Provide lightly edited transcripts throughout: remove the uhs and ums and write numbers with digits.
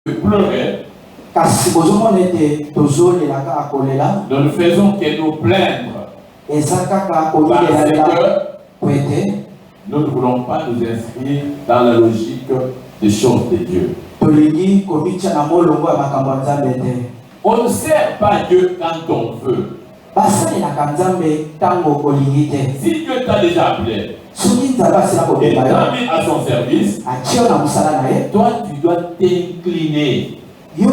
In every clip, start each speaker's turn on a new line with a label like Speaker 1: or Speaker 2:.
Speaker 1: pleurer, nous ne faisons que nous plaindre parce que nous ne voulons pas nous inscrire dans la logique des choses de Dieu. On ne sert pas Dieu quand on veut. Si Dieu t'a déjà appelé et t'a mis à son service, toi tu dois t'incliner et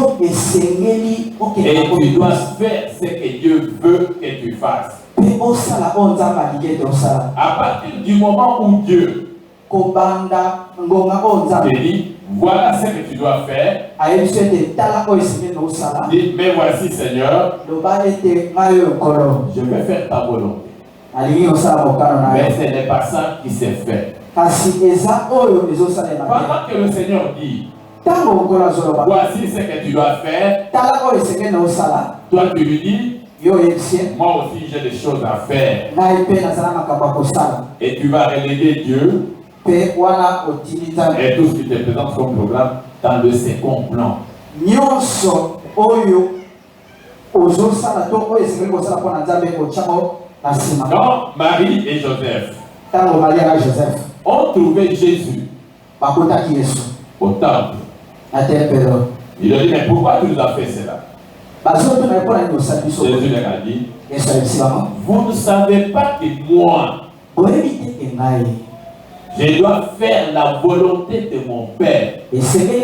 Speaker 1: tu dois faire ce que Dieu veut que tu fasses. À partir du moment où Dieu te dit, voilà ce que tu dois faire, dis, mais voici Seigneur, je vais faire ta volonté. Mais ce n'est pas ça qui s'est fait. Pendant que le Seigneur dit, voici ce que tu dois faire, toi tu lui dis, moi aussi j'ai des choses à faire. Et tu vas reléguer Dieu et tout ce qui te présente comme programme dans le second plan. Quand Marie et Joseph ont trouvé Jésus au temple, il leur dit, mais pourquoi tu nous as fait cela? Jésus leur a dit, vous ne savez pas que moi, je dois faire la volonté de mon Père. Et c'est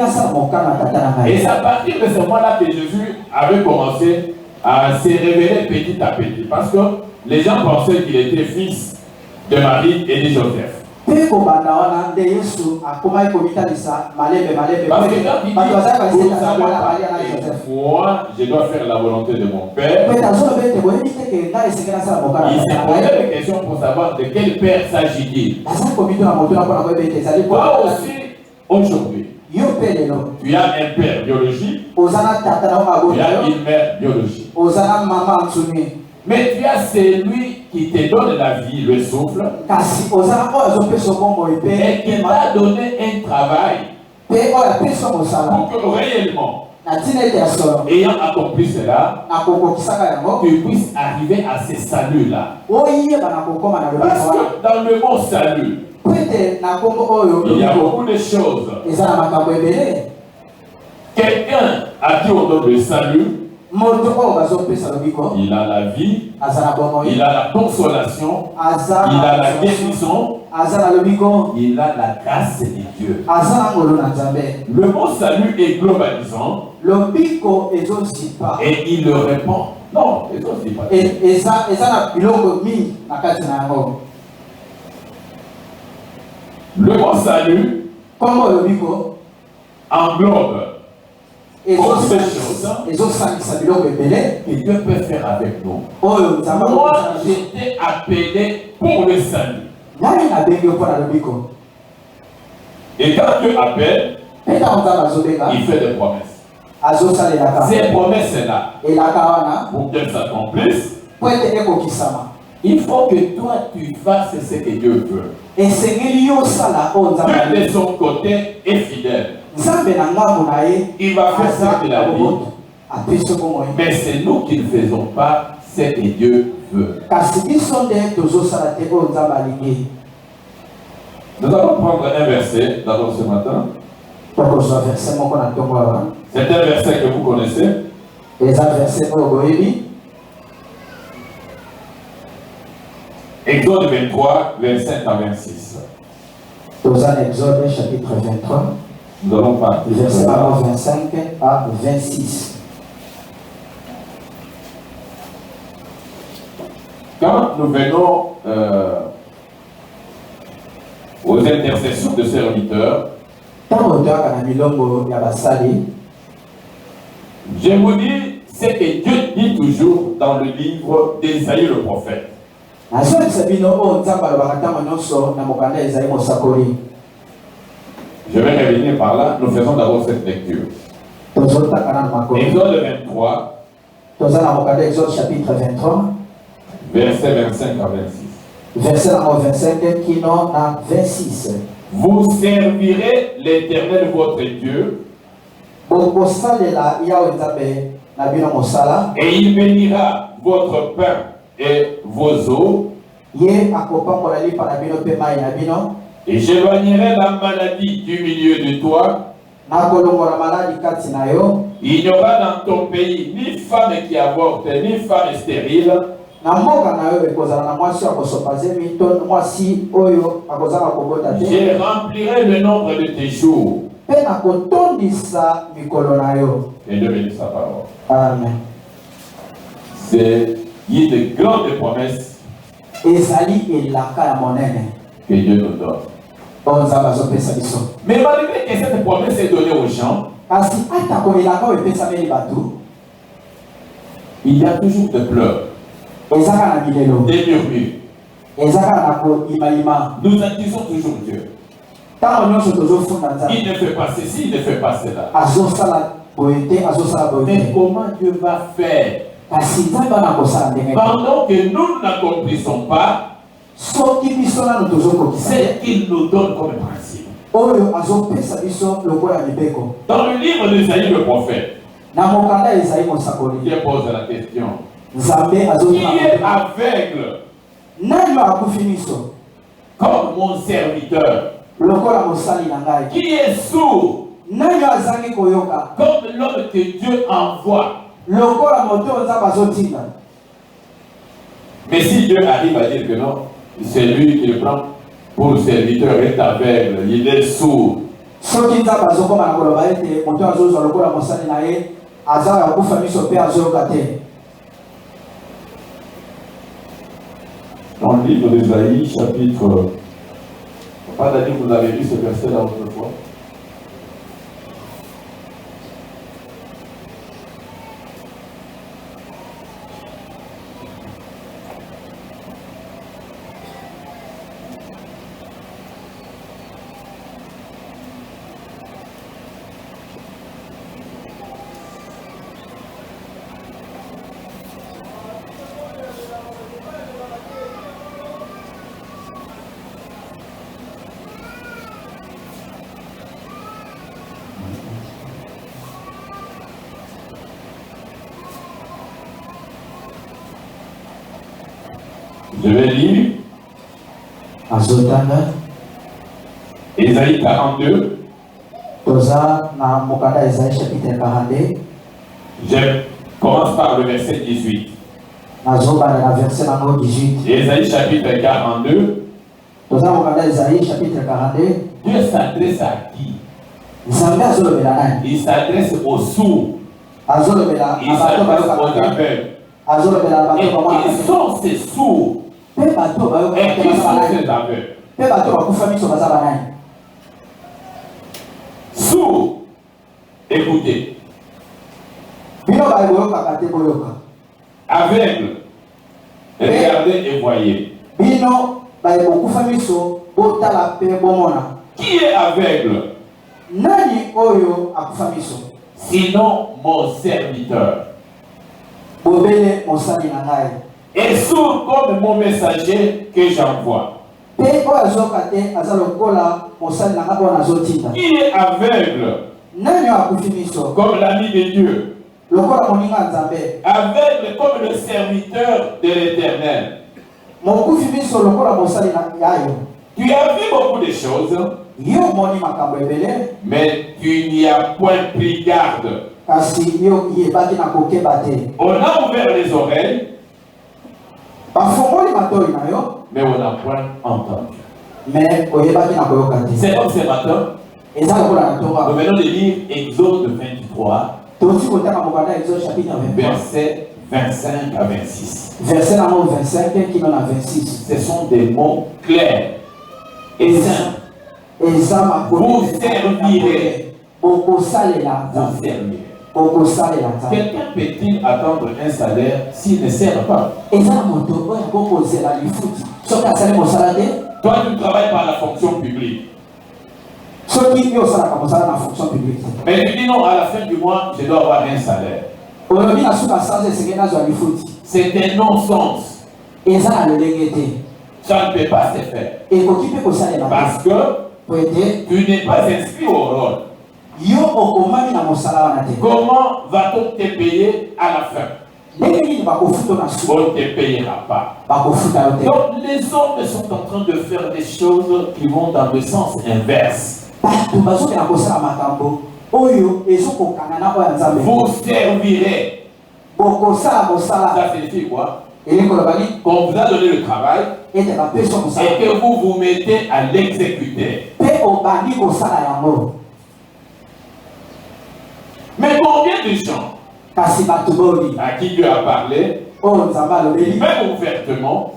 Speaker 1: à partir de ce moment-là que Jésus avait commencé à se révéler petit à petit. Parce que les gens pensaient qu'il était fils de Marie et de Joseph. Parce que quand il dit, moi, je dois faire la volonté de mon Père, il s'est posé des questions pour savoir de quel Père s'agit-il. Toi aussi, aujourd'hui, tu as un père biologique, tu as une mère biologique. Mais tu as celui qui te donne la vie, le souffle, et qui t'a donné un travail pour que réellement, ayant accompli cela, tu puisses arriver à ce salut-là. Parce que dans le mot salut, il y a beaucoup de choses. Quelqu'un a dit au nom de salut, il a la vie, il a la consolation, il a la guérison, il a la grâce de Dieu. Le mot salut est globalisant et il le répond. Non, le mot salut englobe toutes ces choses que Dieu peut faire avec nous. Moi, j'étais appelé pour le salut. Et quand Dieu appelle, il fait des promesses. Ces promesses-là, pour qu'elles s'accomplissent, il faut que toi tu fasses ce que Dieu veut. Dieu de son côté est fidèle. Il va faire ce qu'il a dit. Mais c'est nous qui ne faisons pas ce que Dieu veut. Nous allons prendre un verset d'abord ce matin. C'est un verset que vous connaissez. Exode 23, 25 à 26.
Speaker 2: Exode chapitre 23.
Speaker 1: Nous allons partir.
Speaker 2: Verset 25 à 26.
Speaker 1: Quand nous venons aux intercessions de serviteurs, je vous dis ce que Dieu dit toujours dans le livre d'Ésaïe le prophète. Je vais revenir par là. Nous faisons d'abord cette lecture. Exode 23.
Speaker 2: Exode chapitre 23.
Speaker 1: Verset 25 à 26.
Speaker 2: Verset 25 qui n'en a 26.
Speaker 1: Vous servirez l'Éternel votre Dieu Et il bénira votre pain et vos eaux. Et j'éloignerai la maladie du milieu de toi. Il n'y aura dans ton pays ni femme qui avorte, ni femme stérile. Je remplirai le nombre de tes jours. Et de bénir sa parole.
Speaker 2: Amen.
Speaker 1: C'est une grande promesse que Dieu nous donne. Mais malgré que cette promesse est donnée aux gens, il y a toujours des pleurs, des murmures. Nous accusons toujours Dieu. Il ne fait pas ceci, il ne fait pas cela. Mais comment Dieu va faire pendant que nous n'accomplissons pas ce qu'il nous donne comme principe? Dans le livre d'Ésaïe le prophète, Dieu pose la question: qui est aveugle comme mon serviteur? Qui est sourd comme l'homme que Dieu envoie? Mais si Dieu arrive à dire que non, c'est lui qui le prend pour serviteur est aveugle, il est sourd. Dans le livre d'Ésaïe, chapitre... Pas d'ailleurs, vous avez lu ce verset-là autrefois. Je vais lire Ésaïe 42. Je commence par le verset 18. Ésaïe chapitre 42. Dieu s'adresse à qui? Il s'adresse aux sourds. Il s'adresse aux aveugles. Et qui sont ces sourds? Et qui sont ces aveugles? Sourds, écoutez. Aveugles, regardez et voyez. Qui est aveugle? Sinon mon serviteur. Et sourd comme mon messager que j'envoie. Qui est aveugle comme l'ami de Dieu. Aveugle comme le serviteur de l'Éternel. Tu as vu beaucoup de choses, mais tu n'y as point pris garde. On a ouvert les oreilles, mais on n'a point entendu. C'est comme ce matin, nous venons de lire Exode 23, versets 25 à 26. Ce sont des mots clairs et simples. Vous servirez. Vous servirez. Quelqu'un peut-il attendre un salaire s'il ne sert pas? Toi, tu travailles par la fonction publique. Mais tu dis non, à la fin du mois, je dois avoir un salaire. C'est un non-sens. Ça ne peut pas se faire. Parce que tu n'es pas inscrit au rôle.
Speaker 3: Comment va-t-on te payer à la fin? On ne te payera pas. Donc les hommes sont en train de faire des choses qui vont dans le sens inverse. Vous servirez. Ça signifie quoi? Qu'on vous a donné le travail et que vous vous mettez à l'exécuter. Mais combien de gens à qui Dieu a parlé, même ouvertement,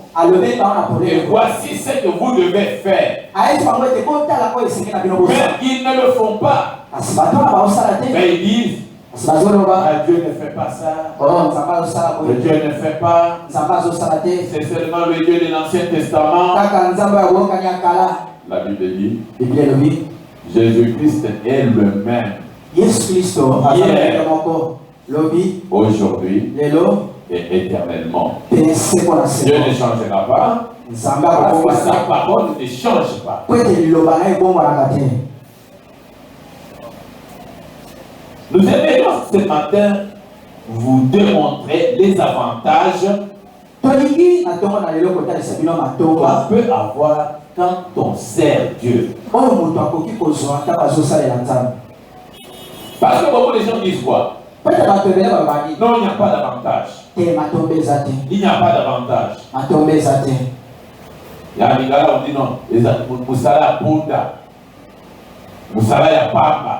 Speaker 3: et voici ce que vous devez faire, mais ils ne le font pas. Mais ils disent, Dieu ne fait pas ça, Dieu ne fait pas, c'est seulement le Dieu de l'Ancien Testament. La Bible dit, Jésus-Christ est le même. Hier, aujourd'hui et éternellement. Dieu ne changera pas parce que sa parole ne change pas. Nous aimerions ce matin vous démontrer les avantages qu'on peut avoir quand on sert Dieu. Parce que beaucoup de gens disent quoi? Non, il n'y a pas d'avantage. Il n'y a pas d'avantage. Il y a des gars on dit non, Moussala Bunda, Moussala Yapapa.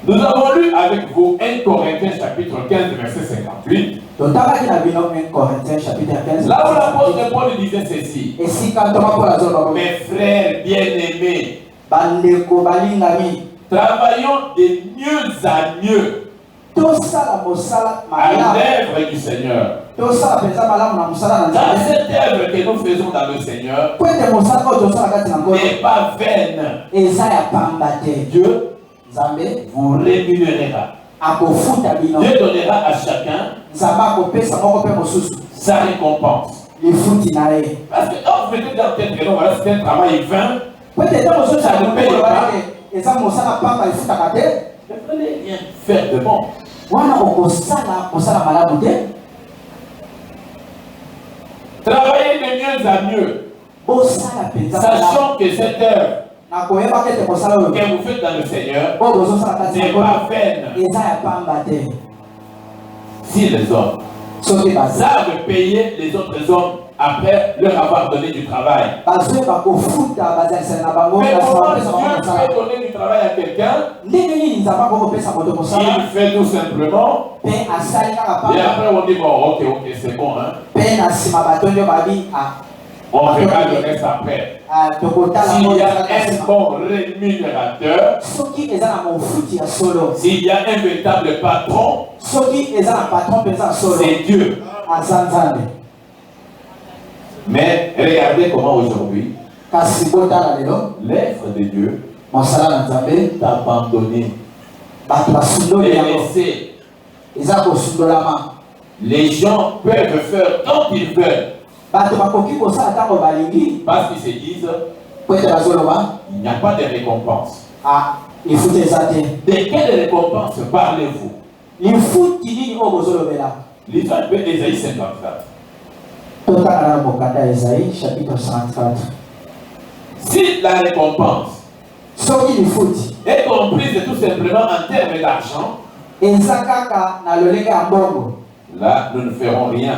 Speaker 3: Nous avons lu avec vous 1 Corinthiens chapitre 15 verset 58. Là où l'apôtre Paul disait ceci. Mes frères bien-aimés, travaillons de mieux à mieux à l'œuvre du Seigneur. Dans cette œuvre que nous faisons dans le Seigneur n'est pas vaine. Dieu vous rémunérera. Dieu donnera à chacun sa récompense. Parce que quand vous mettez dans tête que non, voilà, c'est un travail vain, ça ne paye pas. Il fallait rien faire de bon. Travailler de mieux à mieux, sachant que cette œuvre que vous faites dans le Seigneur n'est pas vaine. Si les hommes savent payer les autres hommes après leur avoir donné du travail. Mais comment Dieu peut donner du travail à quelqu'un? Il fait tout simplement. Et après on dit bon, ok, c'est bon. Hein? On verra le reste après. S'il y a un bon rémunérateur, s'il y a un véritable patron, c'est Dieu. Mais regardez comment aujourd'hui l'œuvre de Dieu est abandonnée et laissée. Les gens peuvent faire tant qu'ils veulent parce qu'ils se disent il n'y a pas de récompense. De quelle récompense parlez-vous? L'histoire de Ésaïe 54.
Speaker 2: Chapitre 54.
Speaker 3: Si la récompense est comprise tout simplement en termes d'argent, là nous ne ferons rien.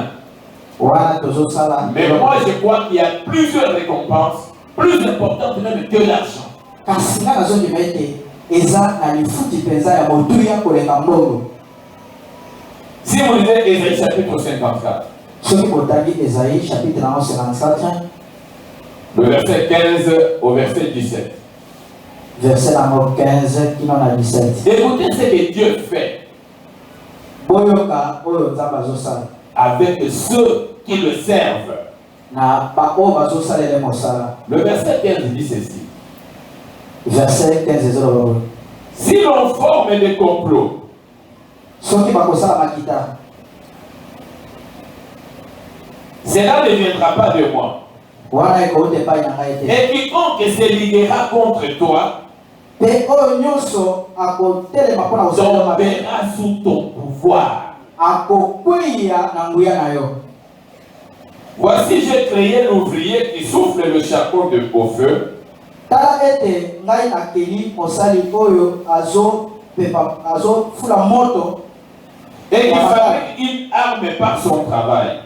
Speaker 3: Mais moi je crois qu'il y a plusieurs récompenses plus importantes même que l'argent. Si vous lisez Ésaïe chapitre 54, le verset 15 au verset 17.
Speaker 2: Verset 15 qui n'en a 17.
Speaker 3: Écoutez ce que Dieu fait avec ceux qui le servent. Le verset 15 dit ceci.
Speaker 2: Verset 15.
Speaker 3: Si l'on forme des complots, cela ne viendra pas de moi. Et quiconque se liguera contre toi
Speaker 1: tombera sous ton pouvoir. Voici, j'ai créé l'ouvrier qui souffle le chapeau au feu. Et qui fabrique une arme par son travail.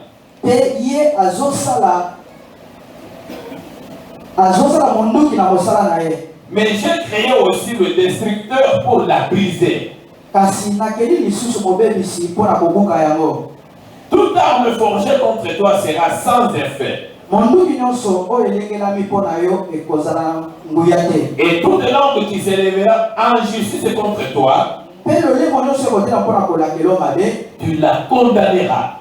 Speaker 1: Mais j'ai créé aussi le destructeur pour la briser. Toute arme forgée contre toi sera sans effet. Et toute langue qui s'élèvera en justice contre toi, tu la condamneras.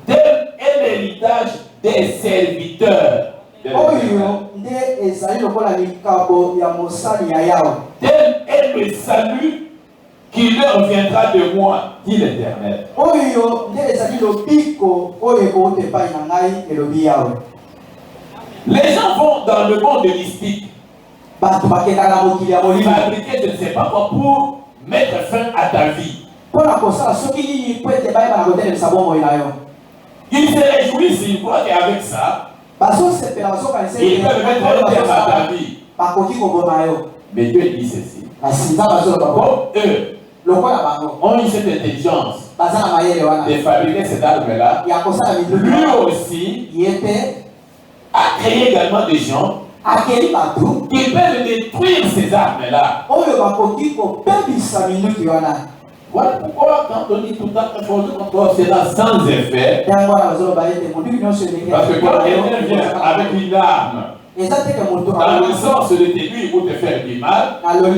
Speaker 1: Tel est l'héritage des serviteurs. Tel est le salut qui leur viendra de moi, dit l'Éternel. Les gens vont dans le monde mystique fabriquer je ne sais pas quoi pour mettre fin à ta vie. Ils se réjouissent, ils croient qu'avec ça, ils peuvent mettre un terme à ta vie. Mais Dieu dit ceci. Comme eux ont eu cette intelligence de fabriquer cette arme-là, lui aussi a créé également des gens qui peuvent détruire ces armes-là. Voilà pourquoi quand on dit tout à l'heure, c'est là sans effet. Parce que quand quelqu'un vient avec une arme, dans le sens de t'aiguiller pour te faire du mal, Dieu,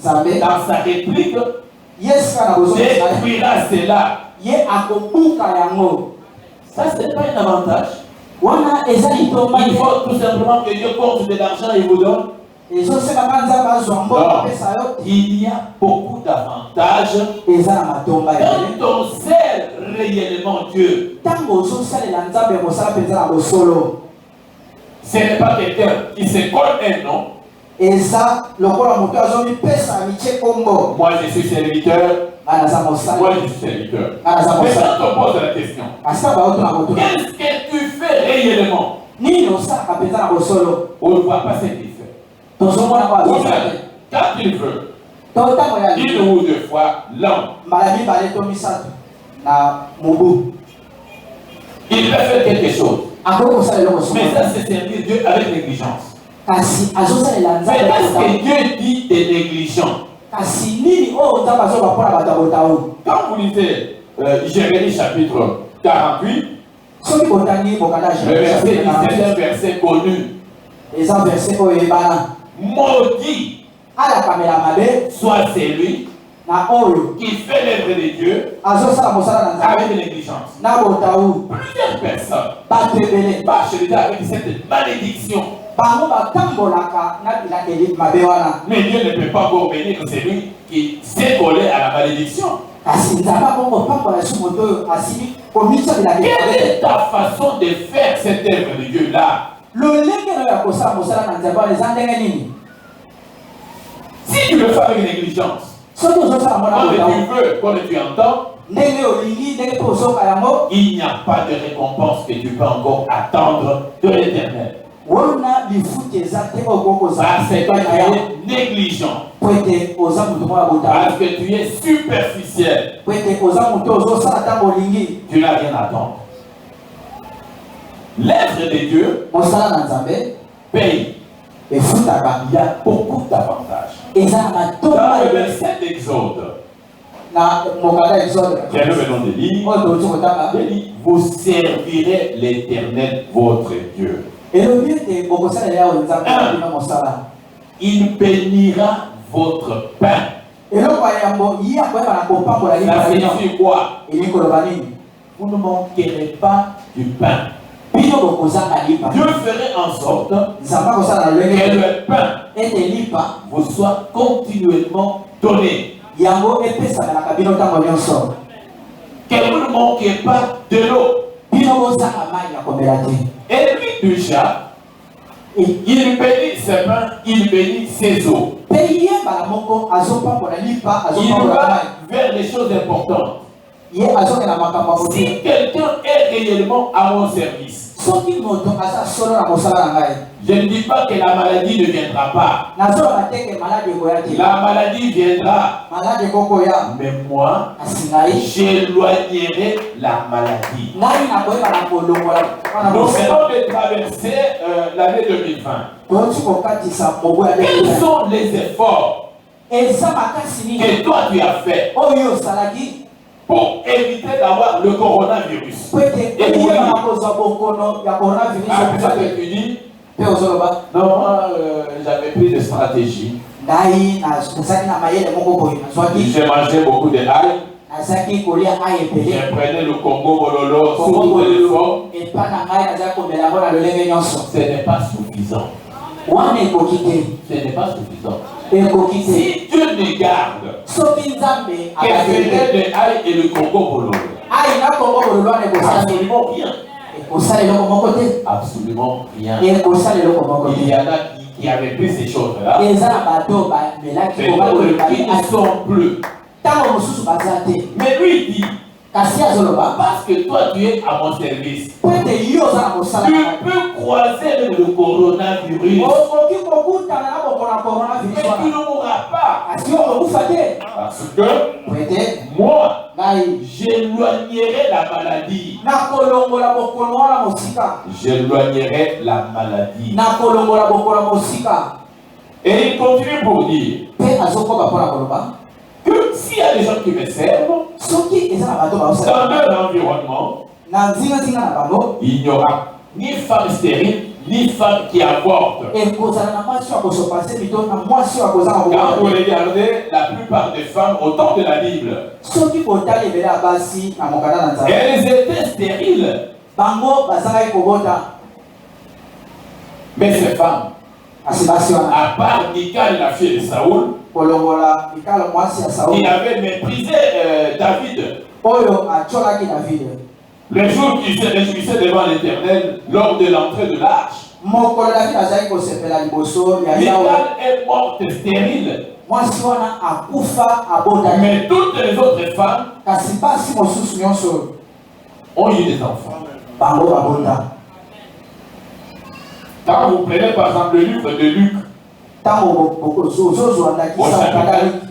Speaker 1: dans sa réplique, détruira cela. Ça, ce n'est pas un avantage. Il faut tout simplement que Dieu compte de l'argent et vous donne. Non, il y a beaucoup d'avantages quand on sert réellement Dieu. Ce n'est pas quelqu'un qui se colle un nom. Moi je suis serviteur. Moi je suis serviteur. Mais quand on pose la question, qu'est-ce que tu fais réellement? On ne voit pas ce qu'il fait. Quand il veut, une ou deux fois l'an, il peut faire quelque chose. Mais ça, c'est servir Dieu avec négligence. Mais qu'est-ce que Dieu dit des négligents? Quand vous lisez Jérémie chapitre 48, le verset 17 est un verset connu. Maudit soit celui qui fait l'œuvre de Dieu avec négligence. Plusieurs personnes marchent déjà avec cette malédiction. Mais Dieu ne peut pas encore bénir celui qui s'est collé à la malédiction. Quelle est ta façon de faire cette œuvre de Dieu là? Si tu le fais avec négligence, quand tu veux, quand tu entends, il n'y a pas de récompense que tu peux encore attendre de l'Éternel. Parce que tu es négligent. Parce que tu es superficiel. Tu n'as rien à attendre. L'œuvre de Dieu paye. Il y a beaucoup d'avantages. Dans le verset d'Exode, j'ai le nom de lire, vous servirez l'Éternel votre Dieu. Il bénira votre pain. Ça signifie quoi? Vous ne manquerez pas du pain. Dieu ferait en sorte que le pain vous soit continuellement donné. Que vous ne manquez pas de l'eau. Et lui déjà, Il bénit ses mains, il bénit ses eaux. Il va vers les choses importantes. Si quelqu'un est réellement à mon service, je ne dis pas que la maladie ne viendra pas. La maladie viendra. Mais moi, j'éloignerai la maladie. Nous venons de traverser l'année 2020. Quels sont les efforts que toi tu as fait pour éviter d'avoir le coronavirus? Et oui. Tu dis, non, moi j'avais pris des stratégies. J'ai mangé beaucoup de ail. J'ai pris le Congo Bololo sur le téléphone. Ce n'est pas suffisant. Ce n'est pas suffisant. Si Dieu ne garde que de ail et le Congo Bololo, absolument rien. Absolument rien. Il y en a qui avaient pris ces choses-là. Qui ne sont plus. Mais lui dit, parce que toi tu es à mon service, tu peux croiser le coronavirus, mais tu ne mourras pas. Parce que moi, j'éloignerai la maladie. J'éloignerai la maladie. Et il continue pour dire que s'il y a des gens qui me servent, dans leur environnement, il n'y aura ni femme stérile, ni femme qui avorte. Quand vous regardez la plupart des femmes au temps de la Bible, elles étaient stériles. Mais ces femmes, à part Michal, la fille de Saoul, qui avait méprisé David, le jour qu'il se réjouissait devant l'Éternel lors de l'entrée de l'arche, Michal est morte stérile. Mais toutes les autres femmes ont eu des enfants. Quand vous prenez par exemple le livre de Luc,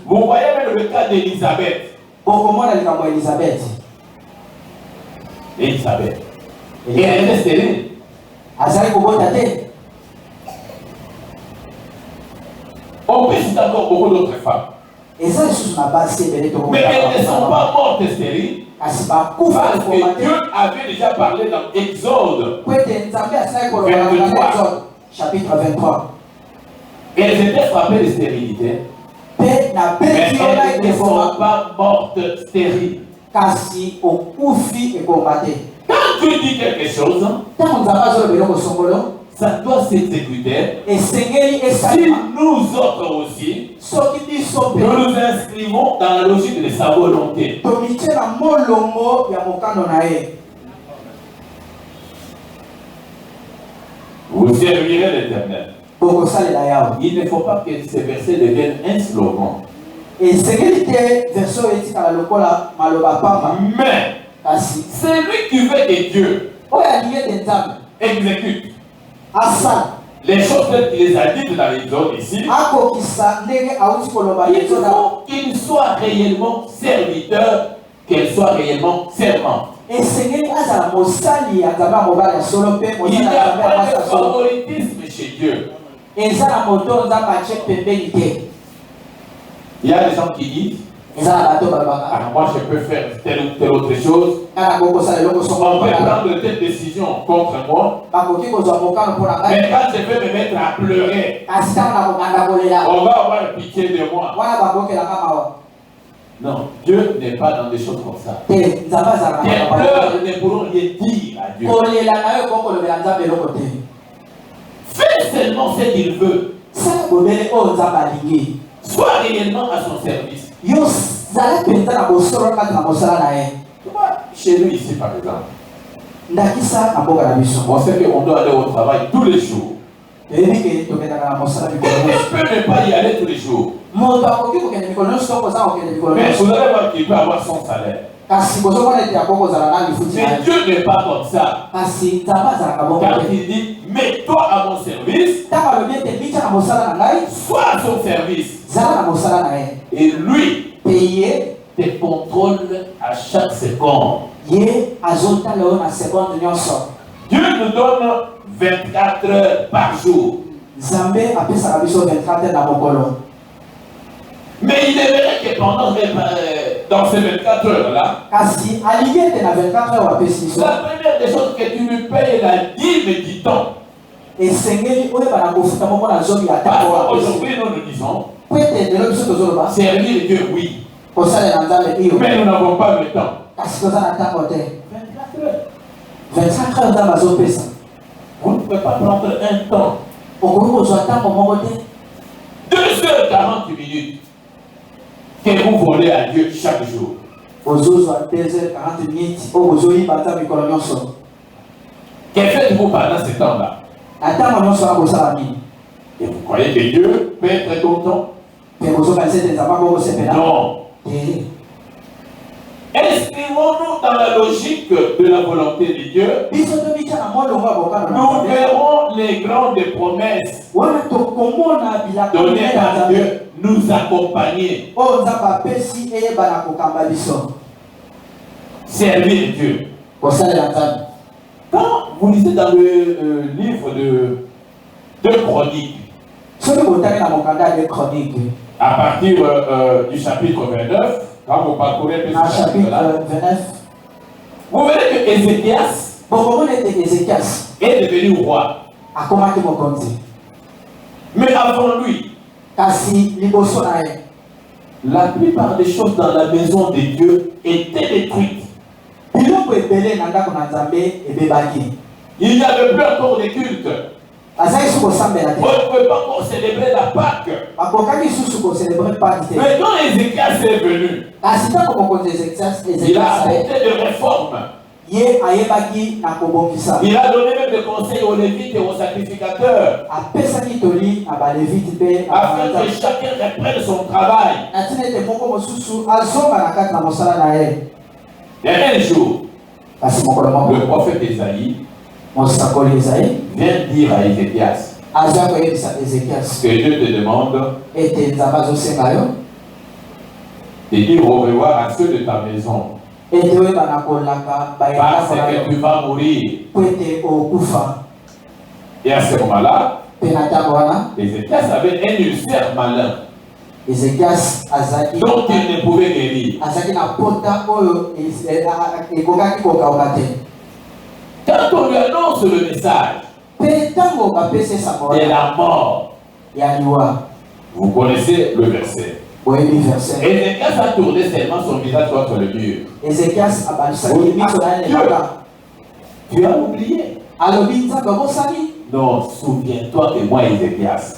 Speaker 1: vous voyez même le cas d'Élisabeth. Élisabeth. Et elle est stérile. On peut citer encore beaucoup d'autres femmes. Mais elles ne sont pas mortes stériles. Parce que Dieu avait déjà parlé dans Exode 23. Elles étaient frappées de stérilité. Mais elles ne sont pas mortes stériles. Quand tu dis quelque chose, ça doit s'exécuter. Si nous autres aussi, nous nous inscrivons dans la logique de sa volonté. Vous servirez l'Éternel. Il ne faut pas que ces versets deviennent un slogan. Mais celui qui veut que Dieu exécute les choses qu'il les a dites dans l'Exode ici, il faut qu'il soit réellement serviteur, qu'elle soit réellement servante. Il n'y a pas de favoritisme chez Dieu. Il y a des gens qui disent, moi je peux faire telle ou telle autre chose. On peut prendre telle décision contre moi. Mais quand je vais me mettre à pleurer, on va avoir pitié de moi. Non, Dieu n'est pas dans des choses comme ça. Tes pleurs ne pourront rien dire à Dieu. Fais seulement ce qu'il veut. Sois réellement à son service. Tu vois, chez nous ici par exemple, on sait qu'on doit aller au travail tous les jours. Il peut ne pas y aller tous les jours. Mais vous allez voir qu'il peut avoir son salaire. Mais Dieu n'est pas comme ça. Car il dit, mets-toi à mon service, sois à son service. Et lui, te contrôle à chaque seconde. Dieu nous donne 24 heures par jour. Mais il aimerait que pendant dans ces 24 heures-là, la première des choses que tu lui payes la dîme du temps. Aujourd'hui, nous disons, servir Dieu, oui. Mais nous n'avons pas le temps. 24 heures.
Speaker 2: 24 heures.
Speaker 1: Vous ne pouvez pas prendre un temps. 2h40 minutes que vous volez à Dieu chaque jour.
Speaker 2: 2h40 minutes.
Speaker 1: Que faites-vous pendant ce temps-là? Et vous croyez que Dieu peut être content? Non. Inscrivons-nous dans la logique de la volonté de Dieu. Nous verrons les grandes promesses données par Dieu nous accompagner. Servir Dieu. Quand vous lisez dans le livre de Chroniques, à partir du chapitre 29, quand vous parcourez ce chapitre-là, vous verrez que Ézéchias est devenu roi. Mais avant lui, la plupart des choses dans la maison de Dieu étaient détruites. Il n'y avait plus encore de culte. On ne pouvait pas encore célébrer la Pâque. Mais quand Ézéchias est venu, il a apporté des réformes. Il a donné même des conseils aux Lévites et aux sacrificateurs afin que chacun reprenne son travail. Et un jour, le prophète Isaïe vient dire à Ézéchias que Dieu te demande de dire au revoir à ceux de ta maison. Parce que tu vas mourir. Et à ce moment-là, Ézéchias avait un ulcère malin dont il ne pouvait guérir. Quand on lui annonce le message de la mort, vous connaissez le verset. Ézéchias a tourné seulement son visage contre le mur. Tu as oublié. Non, souviens-toi de moi, Ézéchias.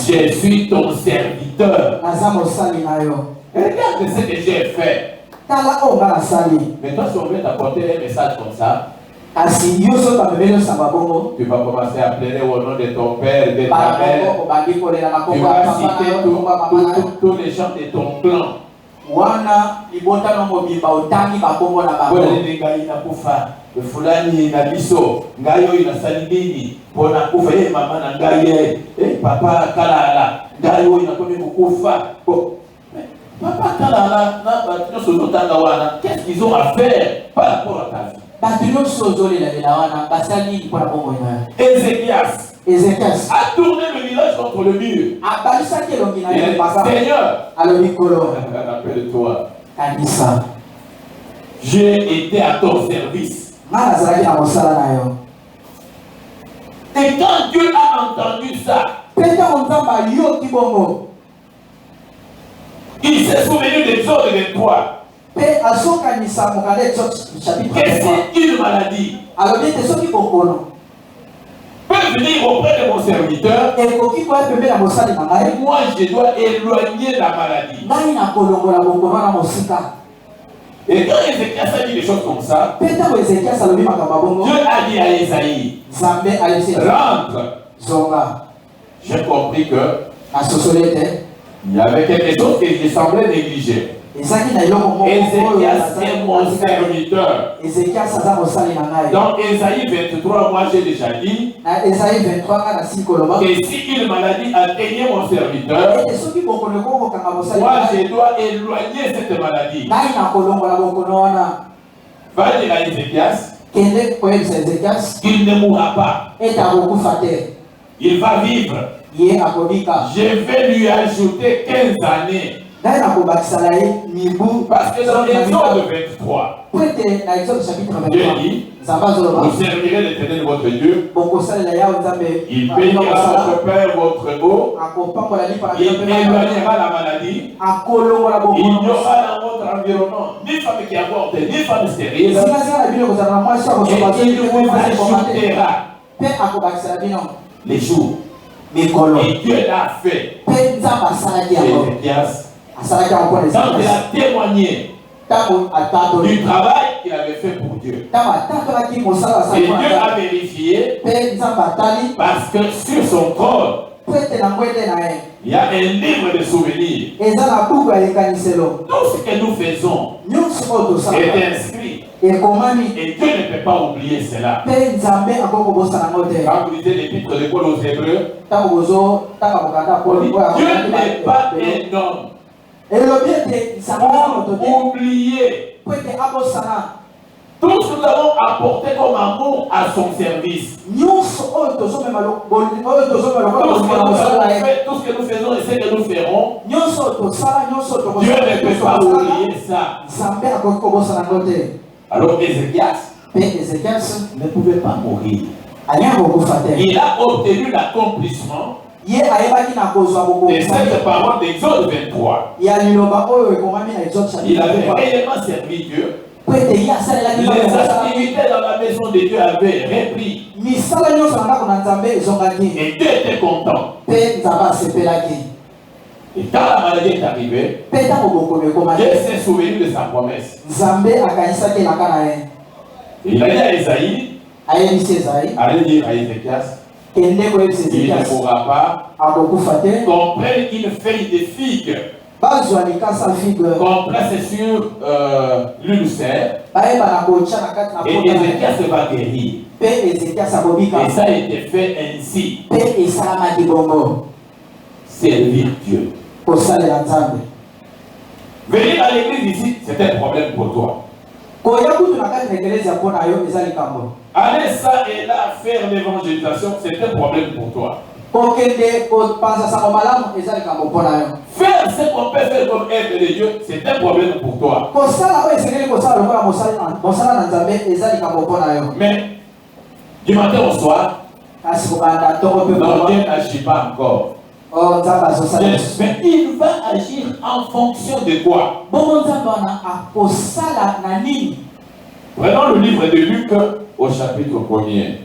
Speaker 1: Je suis ton serviteur. Regarde ce que j'ai fait. Mais toi, si on veut t'apporter un message comme ça, tu vas commencer à pleurer au nom de ton père, de ta mère. Tu vas citer tous les gens de ton clan. Fulani na biso ngayo inasali nini pona kufa mama na ngaye papa kalala ngayo inakomi kukufa papa kalala na batino sozotanga wana qu'est-ce qu'ils ont à faire par rapport à ta vie. Ézéchias a tourné le village contre le mur. Seigneur, rappelle-toi, j'ai été à ton service. Et quand Dieu a entendu ça, il s'est souvenu des ordres de toi. Que c'est une maladie peut venir auprès de mon serviteur. Moi, je dois éloigner la maladie. Et quand Ézéchias a dit des choses comme ça, Dieu a dit à Esaïe, rentre. J'ai compris que il y avait quelque chose qui semblait négligé. Ézéchias est mon serviteur. Dans Ésaïe 23, moi j'ai déjà dit que si une maladie atteignait mon serviteur, moi je dois éloigner cette maladie. Va dire à Ézéchias qu'il ne mourra pas. Il va vivre. Je vais lui ajouter 15 années. Parce que dans l'Exode 23, Dieu dit, vous servirez l'Éternel votre Dieu, il bénira votre père, votre eau, il éloignera la maladie, il n'y aura dans votre environnement ni femme qui avorte, ni femme stérile, et il vous ajoutera les jours. Et Dieu l'a fait. Donc il a témoigné du travail qu'il avait fait pour Dieu. Et Dieu a vérifié parce que sur son corps, il y a un livre de souvenirs. Tout ce que nous faisons est inscrit. Et Dieu ne peut pas oublier cela. Quand vous lisez l'épître de Paul aux Hébreux, Dieu n'est pas un homme pour oublier tout ce que nous avons apporté comme amour à son service. Tout ce que nous faisons et ce que nous ferons, Dieu ne peut pas oublier ça. Alors Ézéchias ne pouvait pas mourir. Il a obtenu l'accomplissement de cette parole d'Exode 23. Il avait réellement servi Dieu. Les activités dans la maison de Dieu avaient repris. Et Dieu était content. Et quand la maladie est arrivée, Dieu s'est souvenu de sa promesse. Il a dit à Esaïe, allez dire à Ézéchias, il ne pourra pas qu'on prenne une feuille de figue, qu'on place sur l'ulcère, et Ézéchias va guérir. Et ça a été fait ainsi. Servir Dieu. Venir à l'église ici, c'est un problème pour toi. Aller ça et là faire l'évangélisation, c'est un problème pour toi. Faire ce qu'on peut faire comme aide de Dieu, c'est un problème pour toi. Mais du matin au soir, Dieu n'agit pas encore. Mais il va agir en fonction de quoi? Prenons le livre de Luc au chapitre 1er.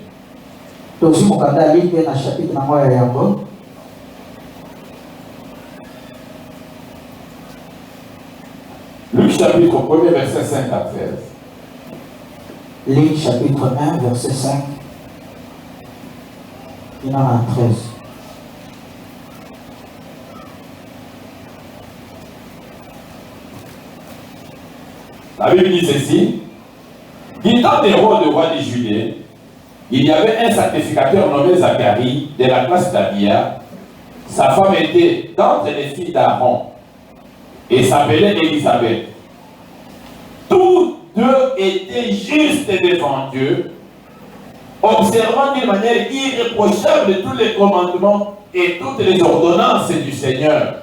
Speaker 1: Luc chapitre 1er, verset 5 à 13.
Speaker 2: Luc chapitre 1, verset 5. Il en a 13.
Speaker 1: La Bible dit ceci. Du temps des rois de Judée, il y avait un sacrificateur nommé Zacharie de la classe d'Abia. Sa femme était d'entre les filles d'Aaron et s'appelait Élisabeth. Tous deux étaient justes devant Dieu, observant d'une manière irréprochable tous les commandements et toutes les ordonnances du Seigneur.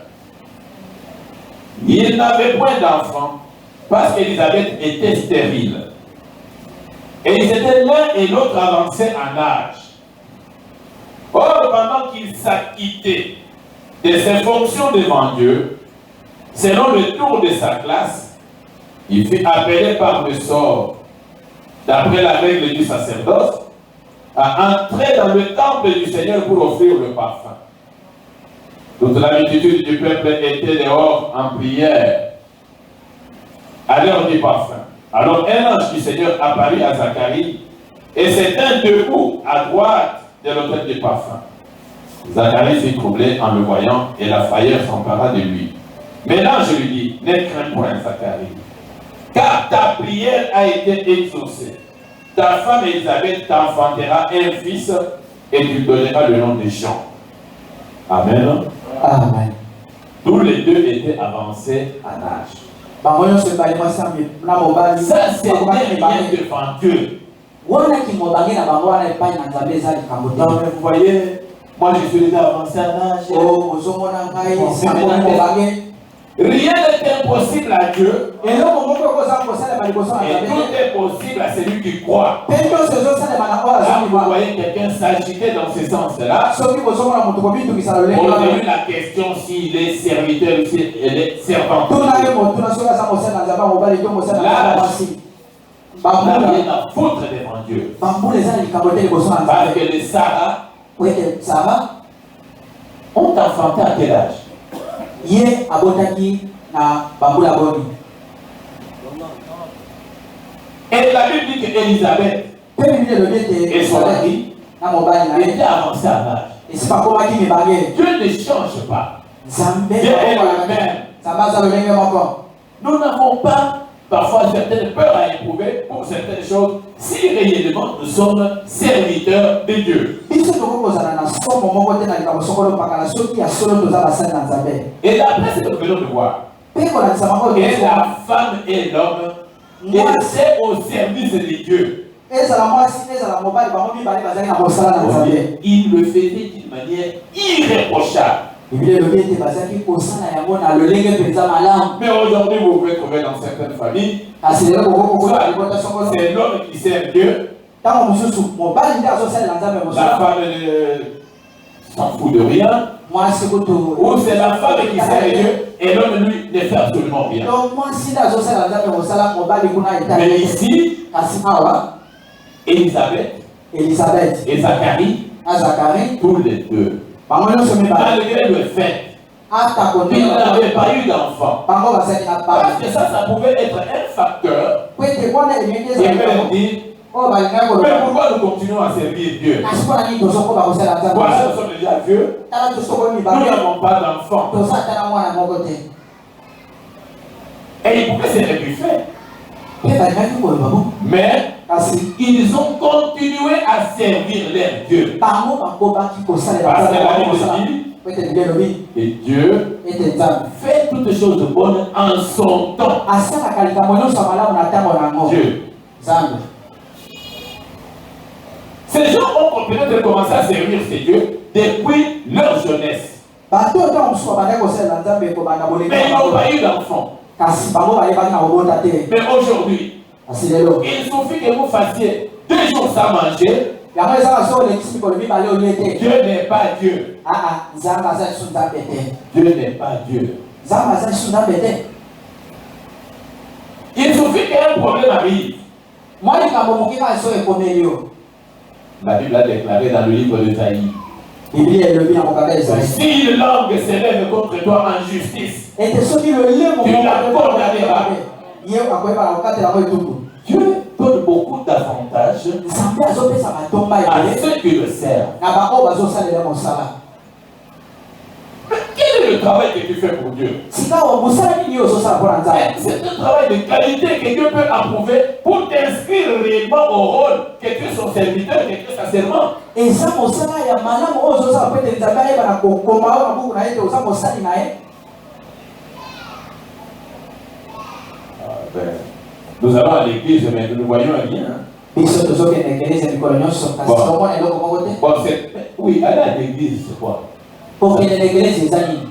Speaker 1: Ils n'avaient point d'enfants parce qu'Élisabeth était stérile. Et ils étaient l'un et l'autre avancés en âge. Or, pendant qu'il s'acquittait de ses fonctions devant Dieu, selon le tour de sa classe, il fut appelé par le sort, d'après la règle du sacerdoce, à entrer dans le temple du Seigneur pour offrir le parfum. Toute la multitude du peuple était dehors en prière. à l'heure du parfum. Alors un ange du Seigneur apparut à Zacharie et s'étint debout à droite de l'autel du parfum. Zacharie fut troublé en le voyant et la frayeur s'empara de lui. Mais l'ange lui dit, ne crains point Zacharie, car ta prière a été exaucée. Ta femme Élisabeth t'enfantera un fils et tu donneras le nom de Jean. Amen.
Speaker 3: Amen.
Speaker 1: Tous les deux étaient avancés en âge. Ça, c'est rien devant Dieu. Non, mais vous voyez, moi je suis déjà avancé en âge. Rien n'est impossible à Dieu. Et tout est possible à celui qui croit. Quand vous voyez quelqu'un s'agiter dans ce sens-là, posez-lui la question s'il est serviteur ou s'il est servant. Là, il y a la faute devant Dieu. Parce que les Sarah ont enfanté à quel âge?
Speaker 3: Ye abotaki na bambula boni.
Speaker 1: Et la Bible dit qu'Élisabeth et son mari étaient avancés en âge. Dieu ne change pas. Dieu est le même. Nous n'avons pas parfois certaines peurs à éprouver pour certaines choses si réellement nous sommes serviteurs de Dieu. Et d'après ce que nous venons de voir, et la femme et l'homme étaient au service de Dieu. Il le faisait d'une manière irréprochable. Mais aujourd'hui, vous pouvez trouver dans certaines familles, c'est l'homme qui sert Dieu. La femme s'en fout de rien. Ou c'est la femme qui sert Dieu et l'homme, lui, ne fait absolument rien. Mais ici, Élisabeth et Zacharie, tous les deux, malgré le fait qu'ils n'avaient pas eu d'enfant, parce que ça pouvait être un facteur qui veut dire, mais pourquoi nous continuons à servir Dieu? Voilà, nous sommes déjà vieux, nous n'avons pas d'enfant. Et pourquoi c'est le buffet? Mais ils ont continué à servir leur Dieu. Parce que la Bible dit que Dieu fait toutes choses bonnes en son temps. Dieu. Ces gens ont peut-être commencé à servir ces dieux depuis leur jeunesse. Mais ils n'ont pas eu d'enfant. Mais aujourd'hui, il suffit que vous fassiez 2 jours sans manger. Dieu n'est pas Dieu. Dieu n'est pas Dieu. Il suffit qu'un problème arrive. La Bible a déclaré dans le livre de Isaïe. Si une langue s'élève contre toi en justice, tu la condamneras. Dieu donne beaucoup d'avantages à ceux qui le servent. Mais quel est le travail que tu fais pour Dieu? C'est un travail de qualité que Dieu peut approuver pour t'inscrire réellement au rôle que tu es son serviteur, que tu es sa servante. Nous allons à l'église, mais nous ne voyons rien. Bon, oui, aller à l'église, c'est quoi?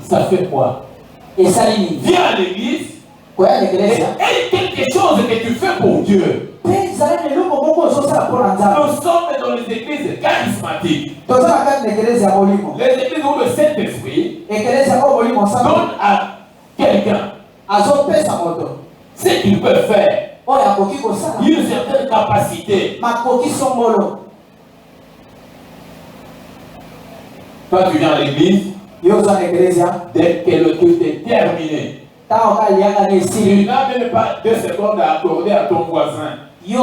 Speaker 1: Ça fait quoi? Viens à l'église et quelque chose que tu fais pour Dieu. Nous sommes dans les églises charismatiques. Les églises où le Saint-Esprit donne à quelqu'un ce qu'il peut faire. Une certaine capacité. Toi, tu viens à l'église, dès que le culte est terminé, Tu n'as même pas 2 secondes à accorder à ton voisin. Tu es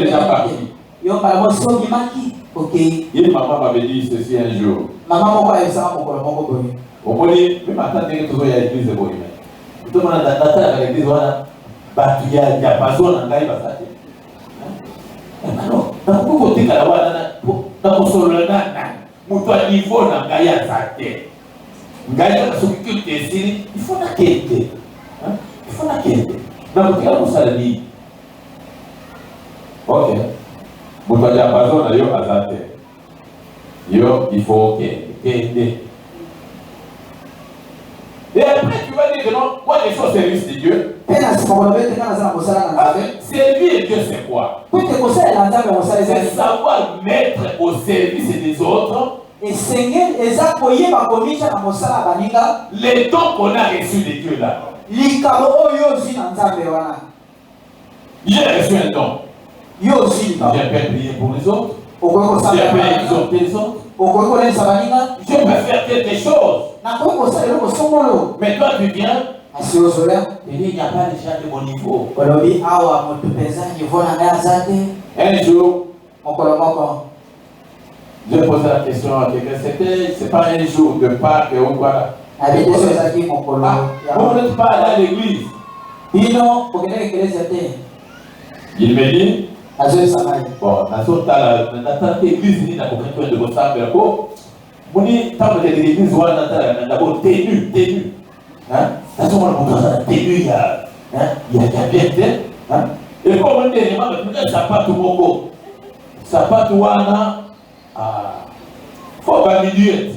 Speaker 1: déjà parti. Une maman m'avait dit ceci un jour. Au moins, même à temps que tu es à l'église de Bohème. Tout le monde a l'église, il y a pas besoin d'en gagner. Non, dans côté de la dans mon solo, mon niveau n'a pas à sa tête. Il faut la quête. Il faut la quête. Dans le cas où ça le dit. Ok. Mon toit n'a pas besoin d'ailleurs à sa tête. Il faut quête. Et après, tu vas dire que non, moi, les choses au service de Dieu. Servir Dieu, c'est quoi? C'est savoir mettre au service des autres les dons qu'on a reçus de Dieu là. J'ai reçu un don. J'ai pu prier pour les autres. J'ai pu exhorter les autres. Je peux faire quelque chose. Mais toi tu viens. Il n'y a pas déjà de mon niveau. Un jour, je posé la question à quelqu'un. C'est pas un jour de Pâques ou quoi. Vous n'êtes pas allé à l'église. Il me dit. Bon, dans l'église, il y a quelqu'un de votre salle. Vous dites, tant que l'église, vous avez d'abord tenu. Hein? Dans ce moment, tenu, il y a bien. Et comme on dit, ça pas tout beaucoup. Ça pas tout wana. Faut pas minuit.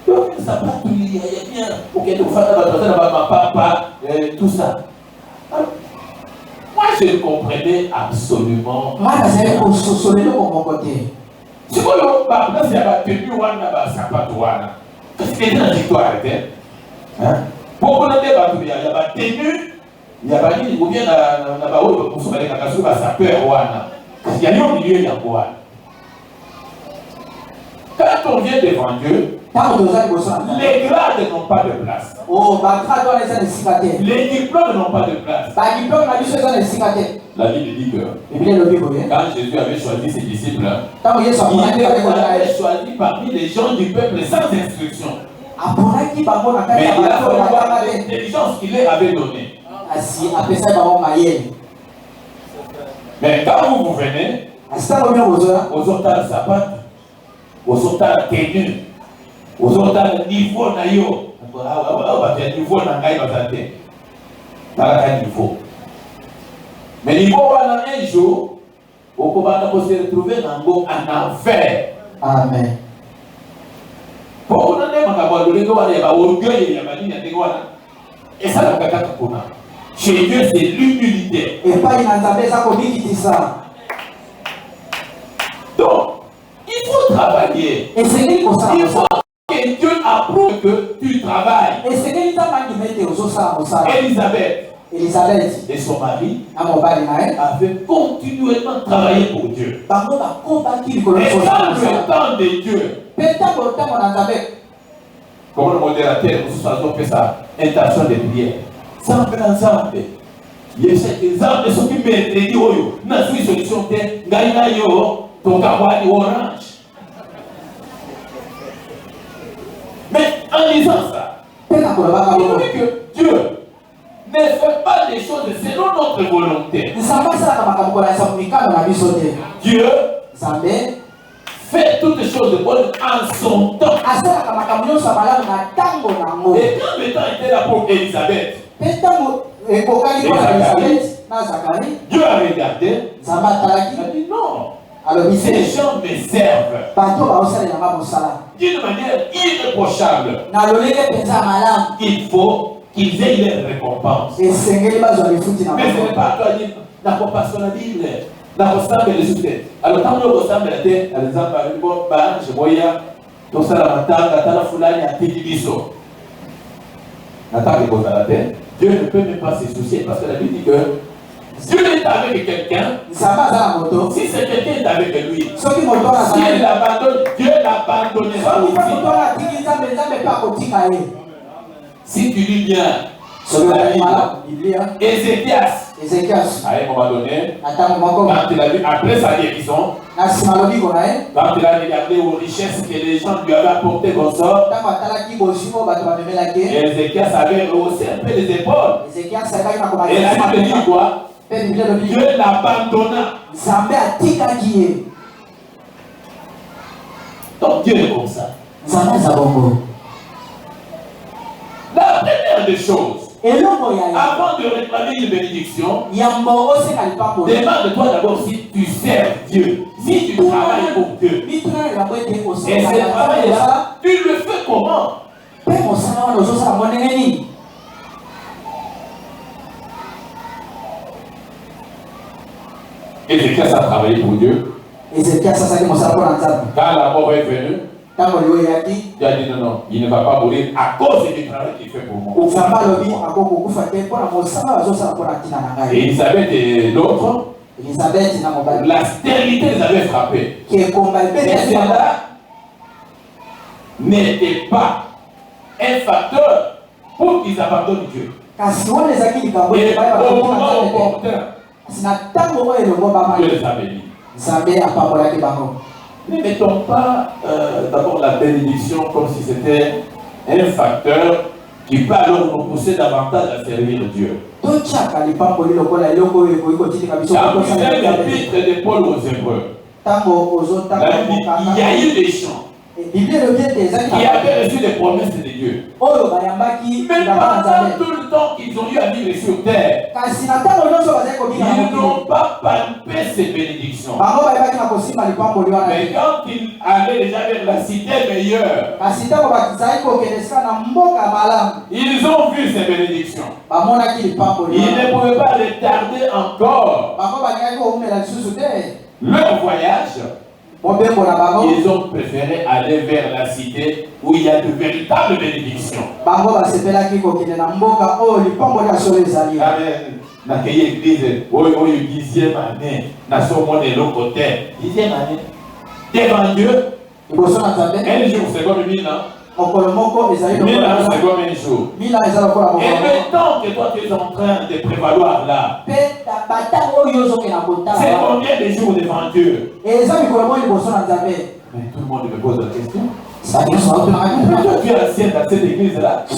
Speaker 1: Donc, ça pas tout, il y a bien. Pour que tu fasses ma papa, tout ça. Moi, je ne comprenais absolument pas. C'est quoi le problème? C'est la tenue, ça pas tout wana. Qu'est-ce que c'est dans l'histoire? Pourquoi on a des bateaux? Il y a la tenue, il y a la ligne, ou bien la baoue pour se mettre à la sa peur wana. Il y a un milieu, il y a quoi? Quand on vient devant Dieu, les grades n'ont pas de place. Les diplômes n'ont pas de place. La Bible dit que quand Jésus avait choisi ses disciples, il avait choisi parmi les gens du peuple sans instruction. Mais il a fallu voir l'intelligence qu'il leur avait donnée. Mais quand vous venez, aux autres sapates, aux autres tenues, aux autres niveaux, niveau mais niveau un jour, on va se retrouver en enfer.
Speaker 3: Amen.
Speaker 1: Et ça, chez Dieu, c'est l'humilité.
Speaker 3: Et pas une ça.
Speaker 1: Donc, il faut travailler.
Speaker 3: Et c'est
Speaker 1: il faut que Dieu approuve que tu travailles.
Speaker 3: Et c'est
Speaker 1: Elisabeth et son mari avaient continuellement travaillé pour Dieu. Et dans le temps de Dieu, comme le modérateur, nous avons fait ça, intention de prière. Sans ensemble. Il y a des exemples de ceux qui mettent des yoyo. Nous avons une solution de Gaïna yo, Tokawani orange. Mais en disant ça, il dit que Dieu ne fait pas les choses selon notre volonté. Dieu fait toutes les choses bonnes en son temps. Et quand le temps était là pour Elisabeth, Dieu a regardé, il a dit non. Ces gens me servent d'une manière irréprochable. Il faut qu'ils aient leur récompense. Mais ce n'est pas toi dire, n'a pas la Bible. Alors, quand on ressemble à la tête, par exemple, je voyais tout ça la matanga, la foulani à Tikibiso. Dieu ne peut même pas se soucier parce que la Bible dit que Dieu est avec quelqu'un. Si c'est quelqu'un est avec lui, s'il abandonne, Dieu l'abandonnera aussi. Si tu lis bien, Ézéchias, à un moment donné, quand il a vu, après sa guérison, quand il a regardé aux richesses que les gens lui avaient apportées comme ça, Ézéchias avait rehaussé un peu les épaules. Et il a dit quoi? Dieu l'abandonna. Donc Dieu est comme ça. La première des choses, avant de réclamer une bénédiction, demande-toi d'abord si tu sers Dieu, si tu travailles pour Dieu. Et ce travail-là, tu le fais comment? Ézéchias a travaillé pour Dieu. Quand la mort est venue, il a dit non, il ne va pas mourir à cause du travail qu'il fait pour moi. Et Elisabeth et l'autre, la stérilité les avait frappés. Et cela n'était pas un facteur pour qu'ils abandonnent Dieu. Et au moment opportun, Dieu les a bénis. Ne mettons pas d'abord la bénédiction comme si c'était un facteur qui peut alors nous pousser davantage à servir Dieu. Dans l'épître de Paul aux Hébreux, il y a eu des gens qui avaient reçu des promesses de Dieu. Mais pendant tout le temps qu'ils ont eu à vivre sur terre, ils n'ont pas palpé ces bénédictions. Mais quand ils allaient déjà vers la cité meilleure, ils ont vu ces bénédictions. Ils ne pouvaient pas retarder encore leur voyage. Ils ont préféré aller vers la cité où il y a de véritables bénédictions. Dans l'église, où il y a 10e année, devant Dieu, un jour c'est comme 1000 ans. 1000 ans c'est comme un jour. Et le temps que toi tu es en train de prévaloir là, c'est combien de jours devant Dieu? Mais tout le monde me pose la question. Pourquoi tu es ancien dans cette église là? Ça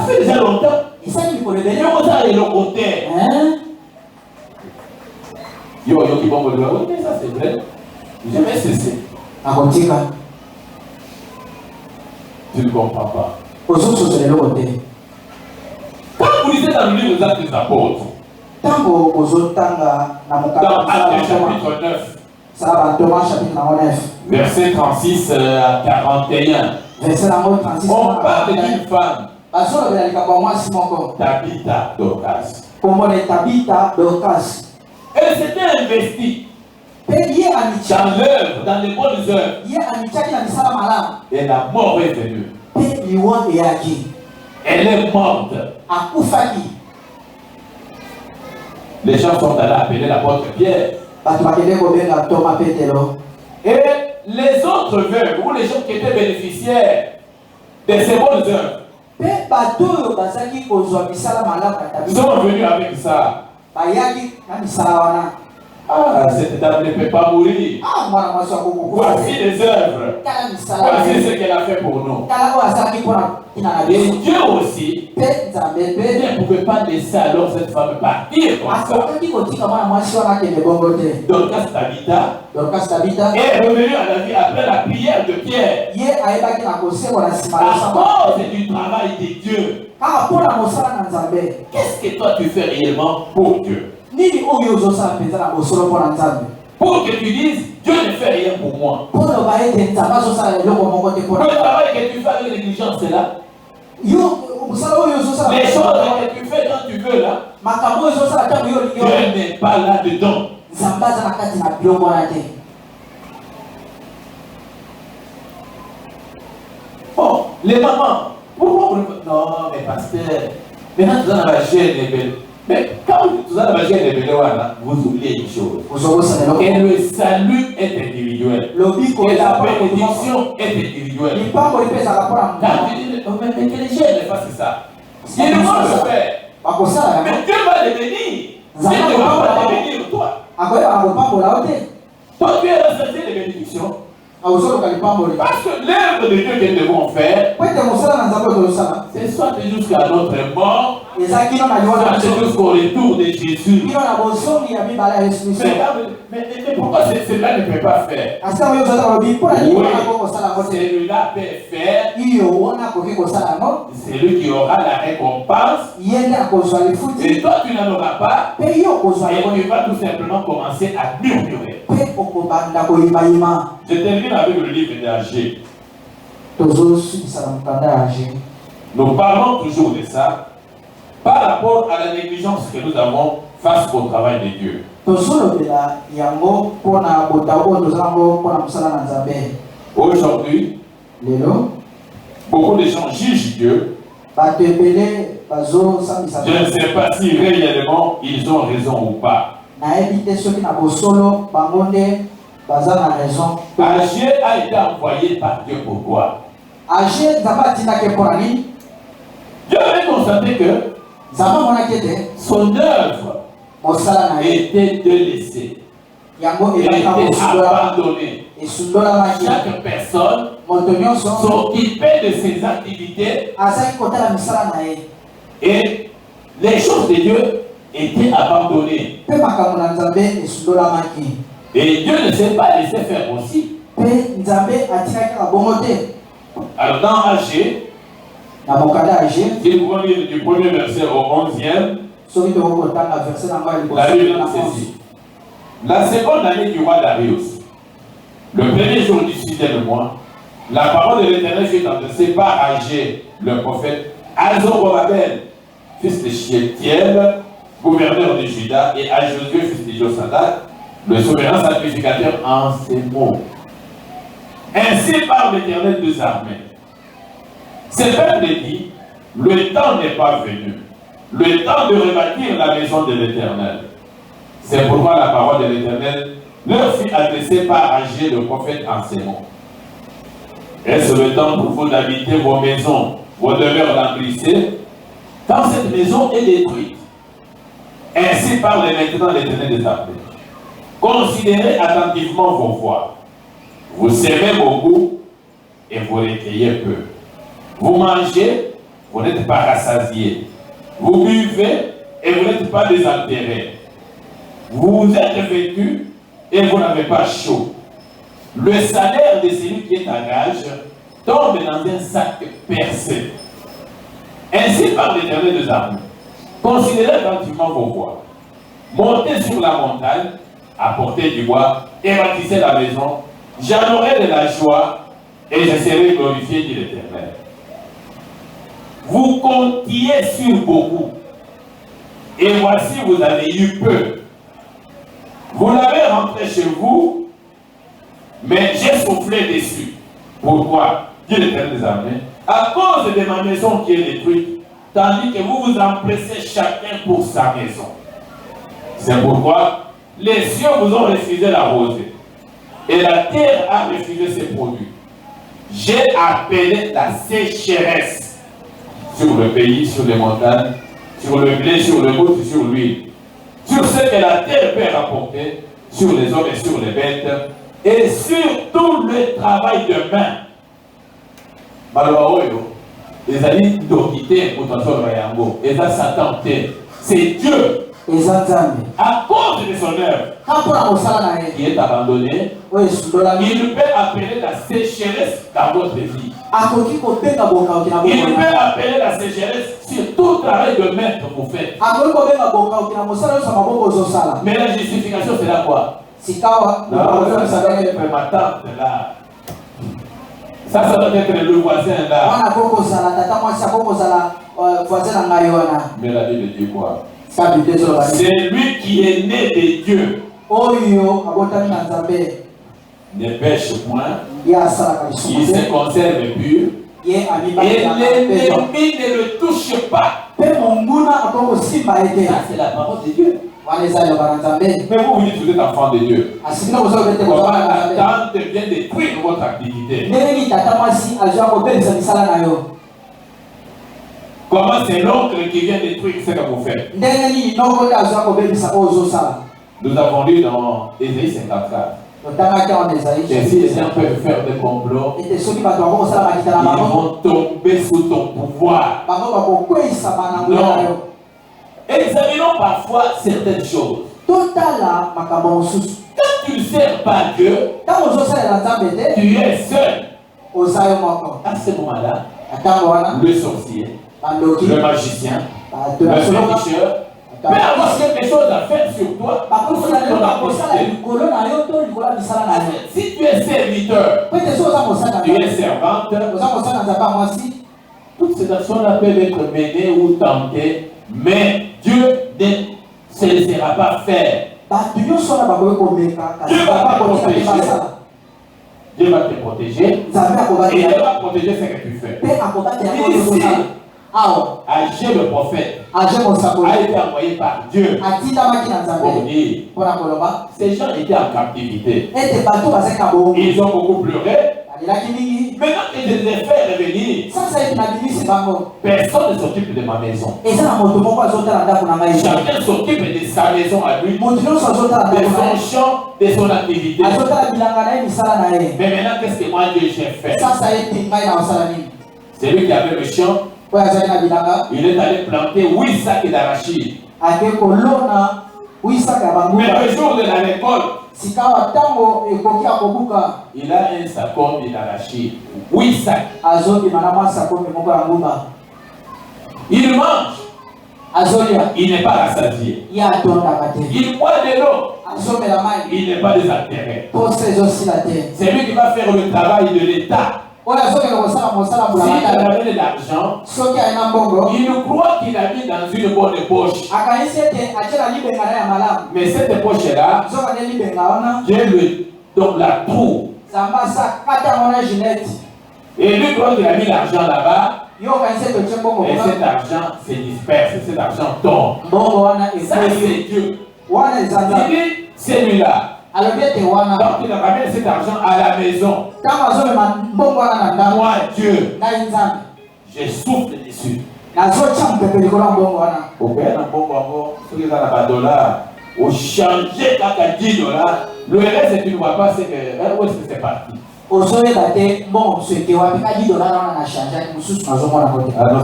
Speaker 1: fait déjà longtemps. Mais vous avez le côté. Yo qui vont me dire, oui, ça c'est vrai. Je vais cesser. Tu ne comprends pas. Quand vous lisez dans le livre des Actes des Apôtres, dans Actes chapitre 9, verset 36 à 41, on parle d'une femme, Tabitha Dorcas. Elle s'était investie dans l'œuvre, dans les bonnes œuvres. Et la mort est venue. Elle est morte. Les gens sont allés appeler l'apôtre Pierre. Et les autres veuves, ou les gens qui étaient bénéficiaires de ces bonnes œuvres, sont venus avec ça. Ah, cette dame ne peut pas mourir. Voici les œuvres. Voici ce qu'elle a fait pour nous. Et Dieu aussi ne pouvait pas laisser alors cette femme partir comme ça. Dorcas Tabitha est revenue à la vie après la prière de Pierre. À cause du travail de Dieu. Qu'est-ce que toi tu fais réellement pour Dieu? Pour que tu dises, Dieu ne fait rien pour moi. Le travail que tu fais avec négligence, c'est là. Les choses que tu fais quand tu veux là, Dieu n'est pas là-dedans. Bon, les mamans, pourquoi vous... Non, mais pasteur, maintenant tu es dans la chaîne, mais quand quand vous vous oubliez une chose. Et le salut est individuel. Et la bénédiction est individuelle. Quand tu dis, mais que les gens ne fassent ça. Ils vont le faire. Mais Dieu va les bénir. Dieu ne va pas te bénir toi. Toi, tu es resté les bénédictions. Parce que l'œuvre de Dieu que nous devons faire, c'est soit jusqu'à notre mort, soit jusqu'au retour de Jésus. Mais pourquoi cela ne peut pas faire? Oui, celui-là peut faire. C'est lui qui aura la récompense. Et toi, tu n'en auras pas. Et tu vas tout simplement commencer à murmurer. Je termine avec le livre d'Agé. Nous parlons toujours de ça par rapport à la négligence que nous avons face au travail de Dieu. Aujourd'hui, beaucoup de gens jugent Dieu. Je ne sais pas si réellement ils ont raison ou pas. Agé a été envoyé par Dieu pourquoi? Dieu avait constaté que son œuvre était délaissée, était abandonnée. Chaque personne s'occupait de ses activités et les choses de Dieu étaient abandonnées. Et Dieu ne s'est pas laissé faire aussi. Alors dans Agé, si vous prenez du premier verset au 11e, la Bible dit ceci. La seconde année du roi Darius, le premier jour du 6e mois, la parole de l'Éternel fut adressée par Agé, le prophète, à Zorobabel, fils de Shealtiel, gouverneur de Juda, et à Josué, fils de Josadak, le souverain sacrificateur, en ces mots. Ainsi parle l'Éternel des armées. Ce peuple dit, le temps n'est pas venu, le temps de rebâtir la maison de l'Éternel. C'est pourquoi la parole de l'Éternel leur fut adressée par Agé, le prophète, en ces mots. Est-ce le temps pour vous d'habiter vos maisons, vos demeures d'emplissées, quand cette maison est détruite? Ainsi parle maintenant l'Éternel des armées. Considérez attentivement vos voies. Vous semez beaucoup et vous recueillez peu. Vous mangez, vous n'êtes pas rassasiés. Vous buvez et vous n'êtes pas désaltérés. Vous êtes vêtus et vous n'avez pas chaud. Le salaire de celui qui est à gage tombe dans un sac percé. Ainsi parle l'Éternel des armées. Considérez attentivement vos voies. Montez sur la montagne, apportez du bois et bâtissez la maison. J'en aurai de la joie et je serai glorifié, dit l'Éternel. Vous comptiez sur beaucoup et voici vous avez eu peu. Vous l'avez rentré chez vous, mais j'ai soufflé dessus. Pourquoi? Dit l'Éternel des armées. À cause de ma maison qui est détruite, tandis que vous vous empressez chacun pour sa maison. C'est pourquoi les cieux vous ont refusé la rosée et la terre a refusé ses produits. J'ai appelé la sécheresse sur le pays, sur les montagnes, sur le blé, sur le mousse, sur l'huile, sur ce que la terre peut rapporter, sur les hommes et sur les bêtes, et sur tout le travail de main. Les amis d'Okité, c'est Dieu. À cause de son œuvre qui est abandonné, il peut appeler la sécheresse dans votre vie. Il peut appeler la sécheresse sur tout travail de main que vous faites. Mais la justification, c'est là quoi? Non, ça doit être ma tante là. Ça doit être le voisin là. Mais la Bible dit quoi? C'est lui qui est né de Dieu. Ne pêche point. Il se conserve pur. Et l'ennemi ne le touche pas. Ça, c'est la parole de Dieu. Mais vous dites que vous êtes enfant de Dieu. Comment la tante vient détruire votre activité? Comment c'est l'oncle qui vient détruire ce que vous faites? Nous avons lu dans Ésaïe 54. Et si les gens peuvent faire des complots, ils vont tomber sous ton pouvoir. Non. Examinons parfois certaines choses. Quand tu ne sers pas Dieu, tu es seul. À ce moment-là, le sorcier, le magicien, le féticheur peut avoir quelque chose à faire sur toi. Si tu es serviteur, tu es servante, toutes ces actions-là peuvent être menées ou tentées, mais Dieu ne se laissera pas faire. Dieu va te protéger. Dieu va te protéger. Et il va protéger ce que tu fais. Ici, Agé le prophète a été envoyé par Dieu pour dire ces gens étaient en captivité. Ils ont beaucoup pleuré. Maintenant que je les ai fait revenir, personne ne s'occupe de ma maison. Chacun s'occupe de sa maison à lui, de son champ, de son activité. Mais maintenant, qu'est-ce que moi j'ai fait? C'est lui qui avait le champ. Il est allé planter 8 sacs d'arachide. Mais le jour de la récolte, il a un sac d'arachide. 8 sacs. Il mange. Il n'est pas rassasié. Il boit de l'eau. Il n'est pas désaltéré. C'est lui qui va faire le travail de l'État. S'il a donné de l'argent, il croit qu'il a mis dans une bonne poche. Mais cette poche-là, Dieu lui donne la trou. Et lui croit qu'il a mis l'argent là-bas. Et cet argent se disperse, cet argent tombe. Ça, c'est Dieu. Il dit, celui-là. Donc il ramène cet argent à la maison. Moi, Dieu, je souffle dessus. Au père, ceux qui ont un dollar, au changer $10, le reste, tu ne vois pas, c'est que où est-ce que c'est parti? Alors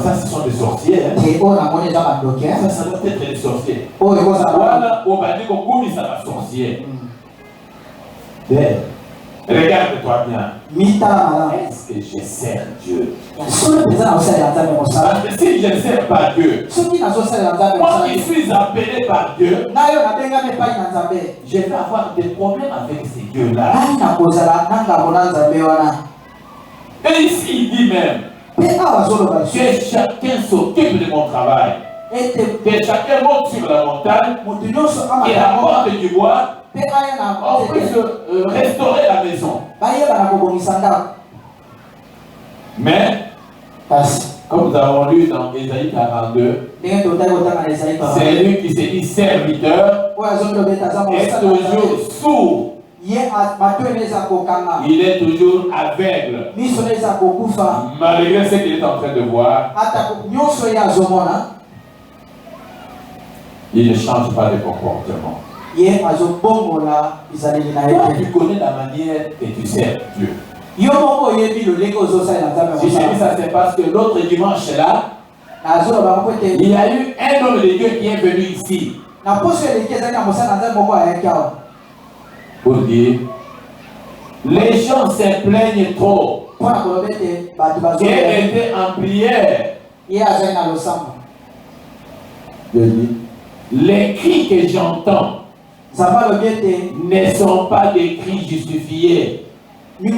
Speaker 1: ça, ce sont des sorciers. Hein? Ça doit être des sorciers. Voilà, au bandit, ça va sorcier. Regarde-toi bien. Est-ce que je sers Dieu? Parce que si je ne sers pas Dieu, moi qui suis appelé par Dieu, je vais avoir des problèmes avec ces dieux-là. Et ici, il dit même que chacun s'occupe de mon travail. Que chacun monte sur la montagne et apporte du bois. On peut restaurer la maison. Mais, comme nous avons lu dans Ésaïe 42, c'est lui qui s'est dit serviteur est toujours sourd. Il est toujours aveugle. Malgré ce qu'il est en train de voir, il ne change pas de comportement. Toi, tu connais la manière que tu sers Dieu. Si je dis ça, c'est parce que l'autre dimanche là, il y a eu un homme de Dieu qui est venu ici pour dire les gens se plaignent trop. J'ai été en prière. Les cris que j'entends ne sont pas des cris justifiés. Ces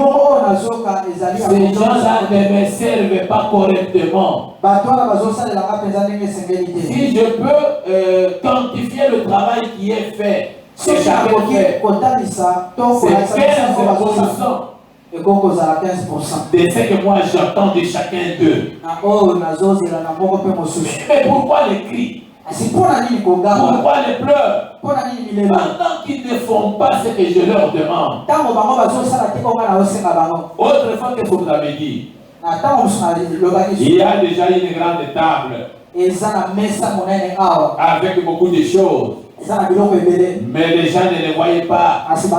Speaker 1: gens-là ne me servent pas correctement. Si je peux quantifier le travail qui est fait, c'est 15%.
Speaker 3: 15%.
Speaker 1: De ce que moi j'entends de chacun d'eux. Mais pourquoi les cris? Pourquoi les pleurs? Pendant qu'ils ne font pas ce que je leur demande. Autrefois, qu'est-ce que vous avez dit? Il y a déjà une grande table avec beaucoup de choses. Mais les gens ne les voyaient pas. Ce sont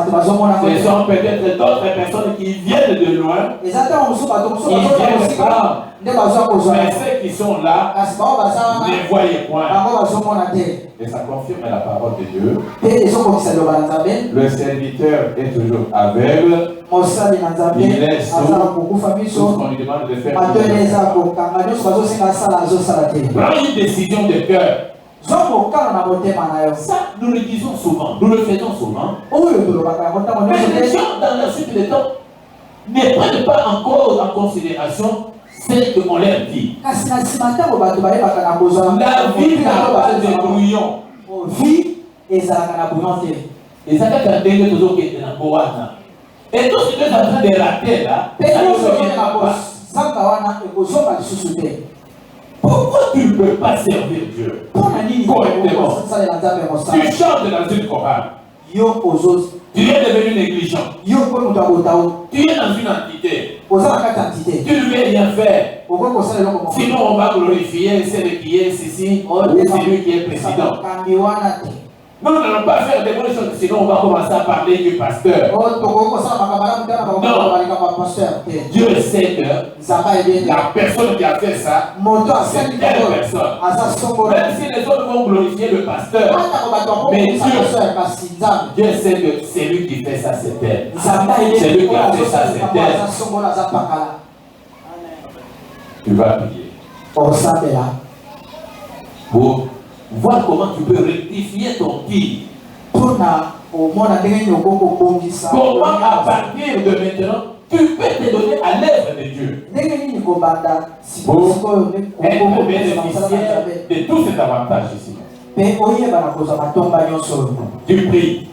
Speaker 1: peut-être d'autres personnes qui viennent de loin. Ils viennent prendre. Mais ceux qui sont là ne voyaient point. Et ça confirme la parole de Dieu. Le serviteur est toujours aveugle. Il est sourd. Tout ce qu'on lui demande de faire. Prends une décision de cœur. Ça, nous le disons souvent, nous le faisons souvent. Mais les gens, dans la suite des temps, ne prennent pas encore en considération ce qu'on leur dit. La vie n'a pas de brouillon. Et tout ce que tu es en train de rater là, ça ne reviendra pas. Pourquoi tu ne peux pas servir Dieu correctement? Tu chantes dans une chorale. Tu es devenu négligent. Tu es dans une entité. Tu ne veux rien faire. Sinon on va glorifier celui qui est ici ou celui qui est président. Nous n'allons pas faire des bonnes choses, sinon on va commencer à parler du pasteur. Non. Dieu sait que la personne qui a fait ça, c'est telle personne. Même si les autres vont glorifier le pasteur, mais Dieu sait que c'est lui qui fait ça, c'est elle. C'est lui qui a fait ça, c'est elle. Tu vas prier. Pour voir comment tu peux rectifier ton tir. Comment à partir de maintenant, tu peux te donner à l'œuvre de Dieu. Pour être bénéficiaire de tous ces avantages ici. Tu pries.